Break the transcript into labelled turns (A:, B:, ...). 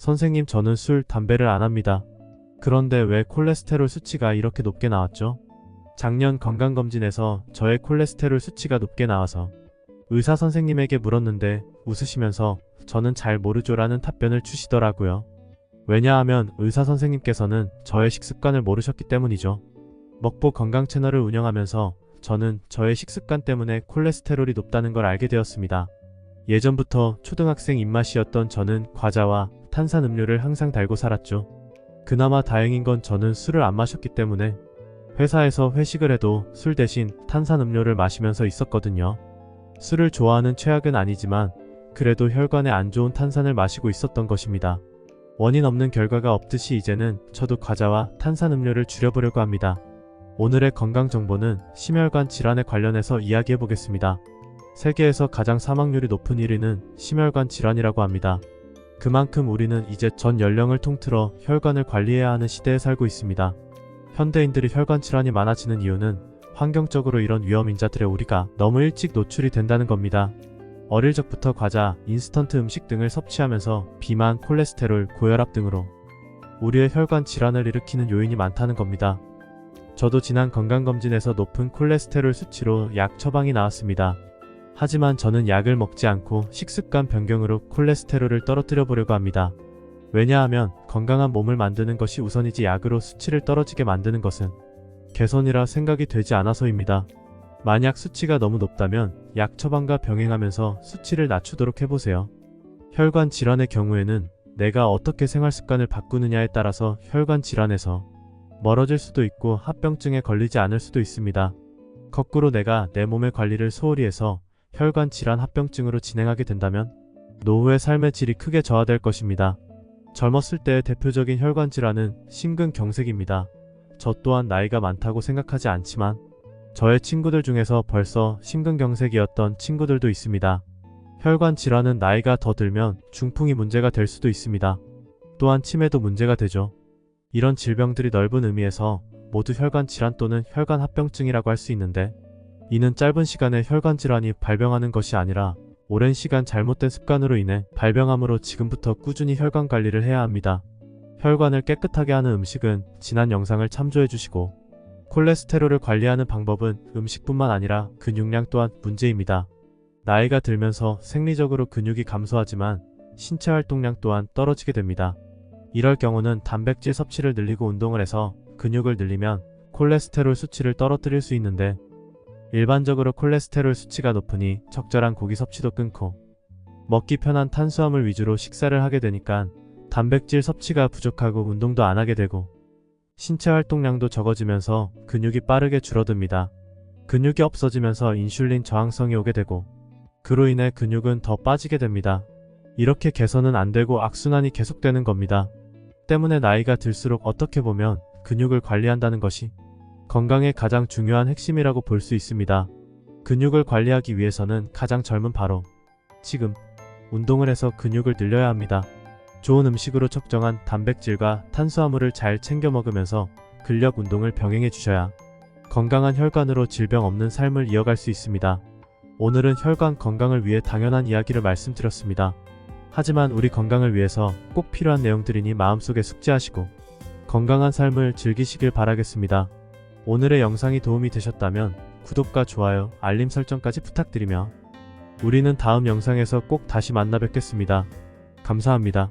A: 선생님, 저는 술, 담배를 안 합니다. 그런데 왜 콜레스테롤 수치가 이렇게 높게 나왔죠? 작년 건강검진에서 저의 콜레스테롤 수치가 높게 나와서 의사 선생님에게 물었는데 웃으시면서 저는 잘 모르죠라는 답변을 주시더라고요. 왜냐하면 의사 선생님께서는 저의 식습관을 모르셨기 때문이죠. 먹보 건강 채널을 운영하면서 저는 저의 식습관 때문에 콜레스테롤이 높다는 걸 알게 되었습니다. 예전부터 초등학생 입맛이었던 저는 과자와 탄산음료를 항상 달고 살았죠. 그나마 다행인 건 저는 술을 안 마셨기 때문에 회사에서 회식을 해도 술 대신 탄산음료를 마시면서 있었거든요. 술을 좋아하는 최악은 아니지만 그래도 혈관에 안 좋은 탄산을 마시고 있었던 것입니다. 원인 없는 결과가 없듯이 이제는 저도 과자와 탄산음료를 줄여보려고 합니다. 오늘의 건강 정보는 심혈관 질환에 관련해서 이야기해 보겠습니다. 세계에서 가장 사망률이 높은 1위는 심혈관 질환이라고 합니다. 그만큼 우리는 이제 전 연령을 통틀어 혈관을 관리해야 하는 시대에 살고 있습니다. 현대인들이 혈관 질환이 많아지는 이유는 환경적으로 이런 위험인자들에 우리가 너무 일찍 노출이 된다는 겁니다. 어릴 적부터 과자, 인스턴트 음식 등을 섭취하면서 비만, 콜레스테롤, 고혈압 등으로 우리의 혈관 질환을 일으키는 요인이 많다는 겁니다. 저도 지난 건강검진에서 높은 콜레스테롤 수치로 약 처방이 나왔습니다. 하지만 저는 약을 먹지 않고 식습관 변경으로 콜레스테롤을 떨어뜨려 보려고 합니다. 왜냐하면 건강한 몸을 만드는 것이 우선이지 약으로 수치를 떨어지게 만드는 것은 개선이라 생각이 되지 않아서입니다. 만약 수치가 너무 높다면 약 처방과 병행하면서 수치를 낮추도록 해보세요. 혈관 질환의 경우에는 내가 어떻게 생활 습관을 바꾸느냐에 따라서 혈관 질환에서 멀어질 수도 있고 합병증에 걸리지 않을 수도 있습니다. 거꾸로 내가 내 몸의 관리를 소홀히 해서 혈관 질환 합병증으로 진행하게 된다면 노후의 삶의 질이 크게 저하될 것입니다. 젊었을 때의 대표적인 혈관 질환은 심근경색입니다. 저 또한 나이가 많다고 생각하지 않지만 저의 친구들 중에서 벌써 심근경색이었던 친구들도 있습니다. 혈관 질환은 나이가 더 들면 중풍이 문제가 될 수도 있습니다. 또한 치매도 문제가 되죠. 이런 질병들이 넓은 의미에서 모두 혈관 질환 또는 혈관 합병증이라고 할 수 있는데 이는 짧은 시간에 혈관 질환이 발병하는 것이 아니라 오랜 시간 잘못된 습관으로 인해 발병함으로 지금부터 꾸준히 혈관 관리를 해야 합니다. 혈관을 깨끗하게 하는 음식은 지난 영상을 참조해 주시고 콜레스테롤을 관리하는 방법은 음식뿐만 아니라 근육량 또한 문제입니다. 나이가 들면서 생리적으로 근육이 감소하지만 신체 활동량 또한 떨어지게 됩니다. 이럴 경우는 단백질 섭취를 늘리고 운동을 해서 근육을 늘리면 콜레스테롤 수치를 떨어뜨릴 수 있는데 일반적으로 콜레스테롤 수치가 높으니 적절한 고기 섭취도 끊고 먹기 편한 탄수화물 위주로 식사를 하게 되니까 단백질 섭취가 부족하고 운동도 안 하게 되고 신체 활동량도 적어지면서 근육이 빠르게 줄어듭니다. 근육이 없어지면서 인슐린 저항성이 오게 되고 그로 인해 근육은 더 빠지게 됩니다. 이렇게 개선은 안 되고 악순환이 계속되는 겁니다. 때문에 나이가 들수록 어떻게 보면 근육을 관리한다는 것이 건강의 가장 중요한 핵심이라고 볼 수 있습니다. 근육을 관리하기 위해서는 가장 젊은 바로 지금 운동을 해서 근육을 늘려야 합니다. 좋은 음식으로 적정한 단백질과 탄수화물을 잘 챙겨 먹으면서 근력 운동을 병행해 주셔야 건강한 혈관으로 질병 없는 삶을 이어갈 수 있습니다. 오늘은 혈관 건강을 위해 당연한 이야기를 말씀드렸습니다. 하지만 우리 건강을 위해서 꼭 필요한 내용들이니 마음속에 숙지하시고 건강한 삶을 즐기시길 바라겠습니다. 오늘의 영상이 도움이 되셨다면 구독과 좋아요, 알림 설정까지 부탁드리며 우리는 다음 영상에서 꼭 다시 만나 뵙겠습니다. 감사합니다.